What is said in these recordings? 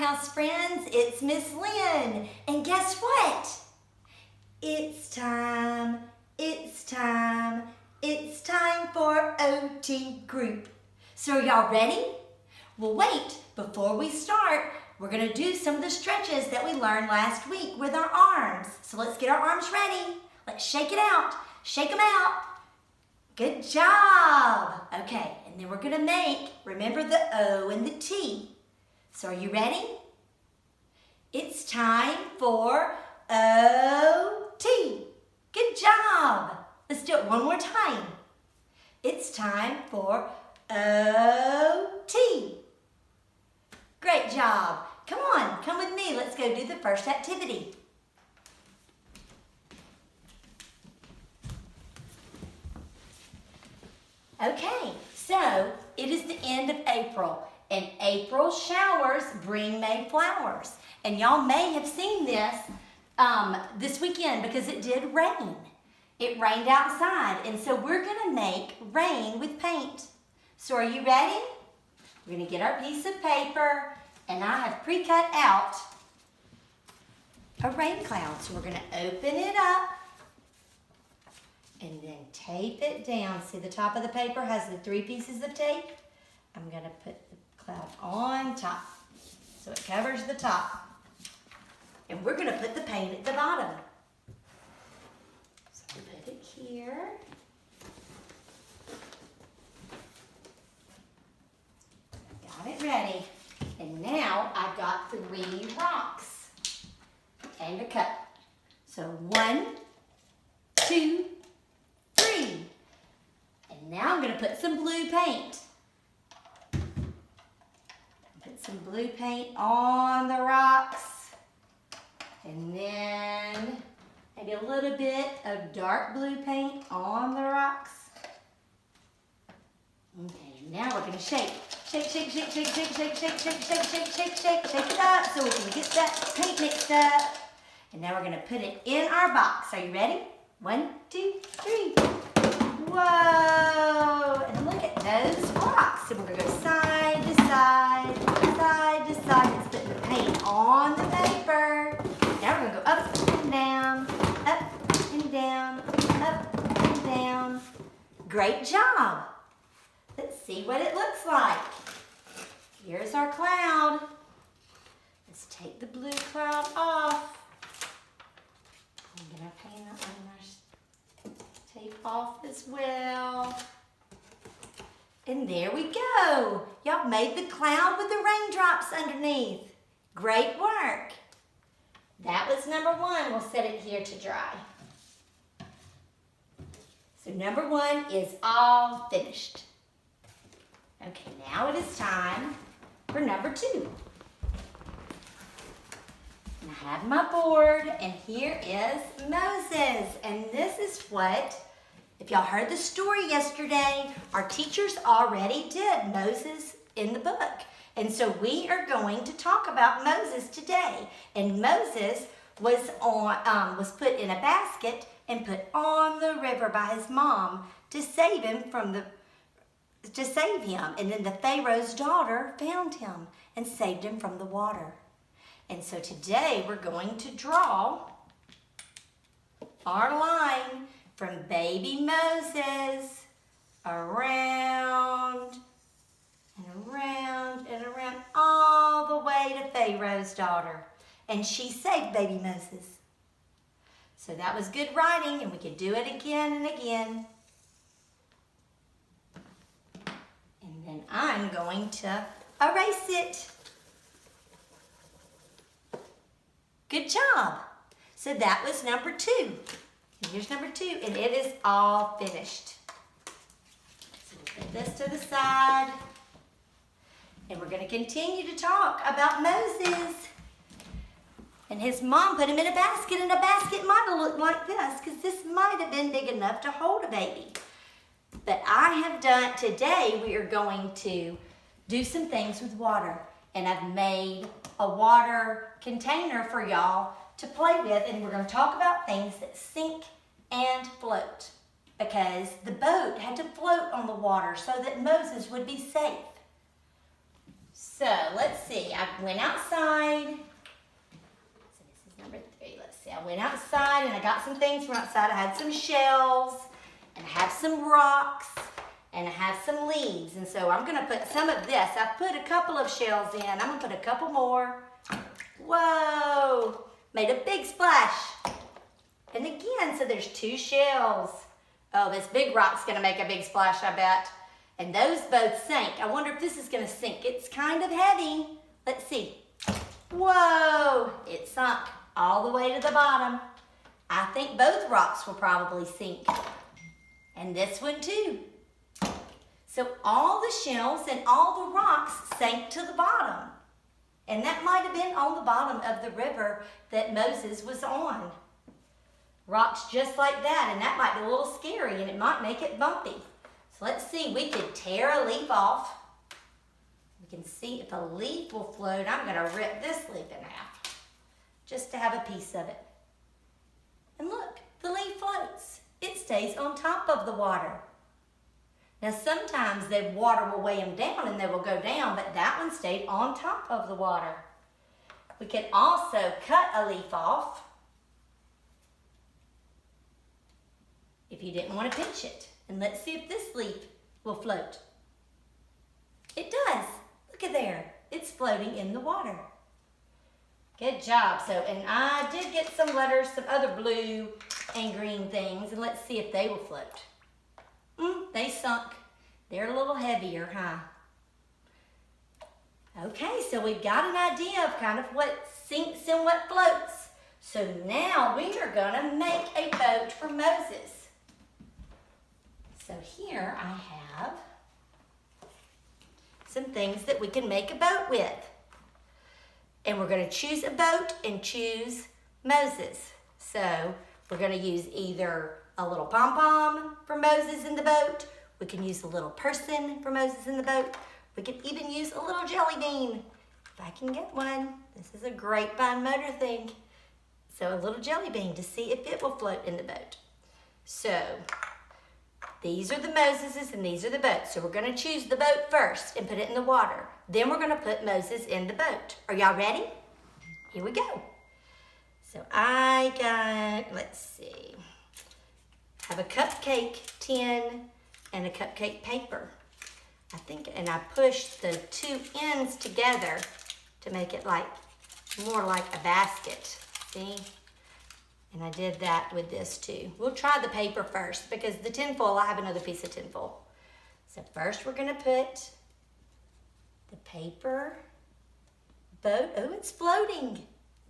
House friends, it's Miss Lynn. And guess what? It's time for OT group. So are y'all ready? Well, wait, before we start, we're gonna do some of the stretches that we learned last week with our arms. So let's get our arms ready. Let's shake it out. Shake them out. Good job. Okay, and then we're gonna remember the O and the T. So are you ready? It's time for OT. Good job. Let's do it one more time. It's time for OT. Great job. Come on, come with me. Let's go do the first activity. Okay, so it is the end of April, and April showers bring May flowers. And y'all may have seen this this weekend because it did rain. It rained outside, and so we're gonna make rain with paint. So are you ready? We're gonna get our piece of paper, and I have pre-cut out a rain cloud. So we're gonna open it up and then tape it down. See, the top of the paper has the 3 pieces of tape. I'm gonna put the cloud on top so it covers the top. And we're gonna put the paint at the bottom. So we put it here. Got it ready. And now I've got 3 rocks and a cup. So 1, 2, 3. And now I'm gonna put some blue paint. Put some blue paint on the rocks. And then maybe a little bit of dark blue paint on the rocks. Okay, now we're gonna shake. Shake, shake, shake, shake, shake, shake, shake, shake, shake, shake, shake, shake, shake it up so we can get that paint mixed up. And now we're gonna put it in our box. Are you ready? 1, 2, 3. Whoa! And look at those rocks. So we're gonna go side to side, side to side. Let's put the paint on the paper. Now we're gonna go up and down, up and down, up and down. Great job. Let's see what it looks like. Here's our cloud. Let's take the blue cloud off. I'm gonna paint that on our tape off as well. And there we go. Y'all made the cloud with the raindrops underneath. Great work. That was number 1. We'll set it here to dry. So number 1 is all finished. Okay, now it is time for number 2. And I have my board, and here is Moses. And this is what, if y'all heard the story yesterday, our teachers already did Moses in the book. And so we are going to talk about Moses today. And Moses was put in a basket and put on the river by his mom to save him And then the Pharaoh's daughter found him and saved him from the water. And so today we're going to draw our line from baby Moses around and around and around all the way to Pharaoh's daughter. And she saved baby Moses. So that was good writing, and we could do it again and again. And then I'm going to erase it. Good job. So that was number 2. And here's number 2, and it is all finished. So we'll put this to the side. And we're going to continue to talk about Moses. And his mom put him in a basket, and a basket might have looked like this because this might have been big enough to hold a baby. But today we are going to do some things with water. And I've made a water container for y'all to play with, and we're going to talk about things that sink and float. Because the boat had to float on the water so that Moses would be safe. So let's see, I went outside. So this is number 3. Let's see, I went outside and I got some things from outside. I had some shells and I have some rocks and I have some leaves. And so I'm gonna put some of this. I put a couple of shells in. I'm gonna put a couple more. Whoa, made a big splash. And again, so there's 2 shells. Oh, this big rock's gonna make a big splash, I bet. And those both sank. I wonder if this is gonna sink. It's kind of heavy. Let's see. Whoa, it sunk all the way to the bottom. I think both rocks will probably sink. And this one too. So all the shells and all the rocks sank to the bottom. And that might have been on the bottom of the river that Moses was on. Rocks just like that, and that might be a little scary and it might make it bumpy. So let's see, we could tear a leaf off. We can see if a leaf will float. I'm gonna rip this leaf in half just to have a piece of it. And look, the leaf floats. It stays on top of the water. Now sometimes the water will weigh them down and they will go down, but that one stayed on top of the water. We can also cut a leaf off if you didn't want to pinch it. And let's see if this leaf will float. It does. Look at there. It's floating in the water. Good job. So, and I did get some letters, some other blue and green things, and let's see if they will float. They sunk. They're a little heavier, huh? Okay, so we've got an idea of kind of what sinks and what floats. So now we are gonna make a boat for Moses. So here I have some things that we can make a boat with. And we're gonna choose a boat and choose Moses. So we're gonna use either a little pom-pom for Moses in the boat. We can use a little person for Moses in the boat. We can even use a little jelly bean, if I can get one. This is a grapevine motor thing. So a little jelly bean to see if it will float in the boat. So these are the Moseses and these are the boats. So we're gonna choose the boat first and put it in the water. Then we're gonna put Moses in the boat. Are y'all ready? Here we go. So I got, let's see, I have a cupcake tin and a cupcake paper. I think, and I pushed the 2 ends together to make it like, more like a basket, see? And I did that with this too. We'll try the paper first because the tinfoil, I have another piece of tinfoil. So first we're gonna put the paper boat. Oh, it's floating.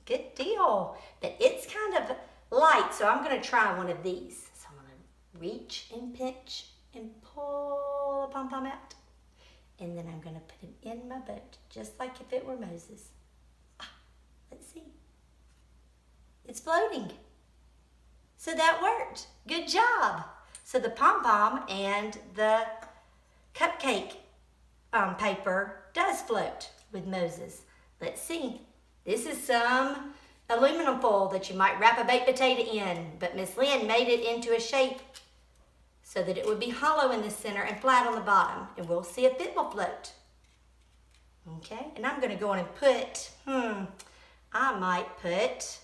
Good deal. But it's kind of light, so I'm gonna try one of these. So I'm gonna reach and pinch and pull the pom-pom out. And then I'm gonna put him in my boat, just like if it were Moses. Let's see. It's floating. So that worked. Good job. So the pom-pom and the cupcake paper does float with Moses. Let's see. This is some aluminum foil that you might wrap a baked potato in, but Miss Lynn made it into a shape so that it would be hollow in the center and flat on the bottom. And we'll see if it will float. Okay, and I'm gonna go in and put, I might put,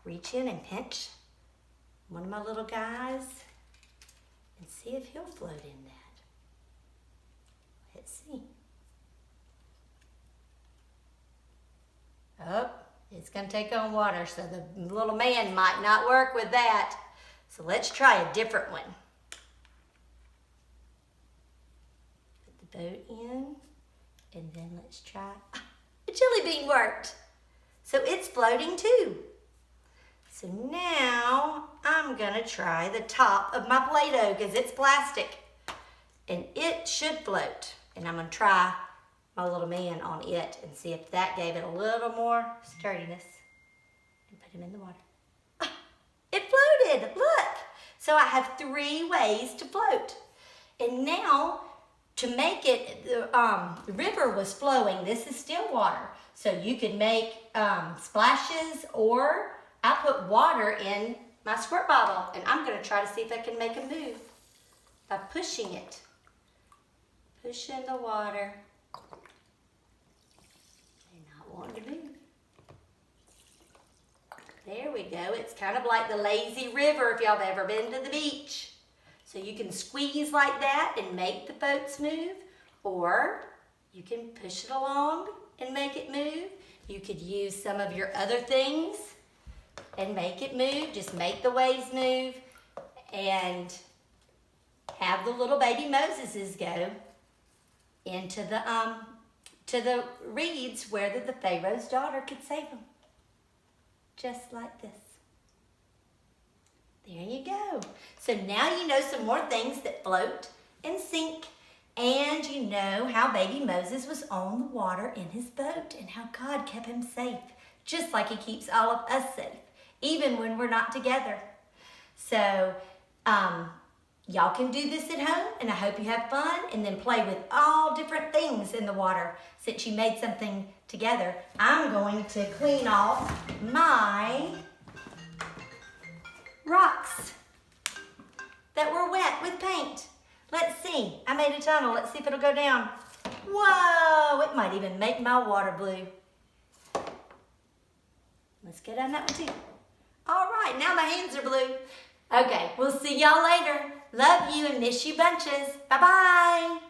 reach in and pinch one of my little guys and see if he'll float in that. Let's see. Oh, it's gonna take on water, so the little man might not work with that. So let's try a different one. Put the boat in, and then let's try, the jelly bean worked. So it's floating too. So now I'm gonna try the top of my Play-Doh because it's plastic and it should float. And I'm gonna try my little man on it and see if that gave it a little more sturdiness. And put him in the water. It floated, look. So I have 3 ways to float. And now to make it, the river was flowing. This is still water. So you could make splashes, or I put water in my squirt bottle, and I'm gonna try to see if I can make a move by pushing it. Pushing the water. you go. It's kind of like the lazy river if y'all have ever been to the beach. So you can squeeze like that and make the boats move, or you can push it along and make it move. You could use some of your other things and make it move. Just make the waves move and have the little baby Moseses go into the reeds where the Pharaoh's daughter could save them. Just like this. There you go. So now you know some more things that float and sink, and you know how baby Moses was on the water in his boat and how God kept him safe, just like he keeps all of us safe, even when we're not together. So y'all can do this at home, and I hope you have fun and then play with all different things in the water since you made something together. I'm going to clean off my rocks that were wet with paint. Let's see. I made a tunnel. Let's see if it'll go down. Whoa! It might even make my water blue. Let's go down that one too. All right, now my hands are blue. Okay, we'll see y'all later. Love you and miss you bunches. Bye-bye.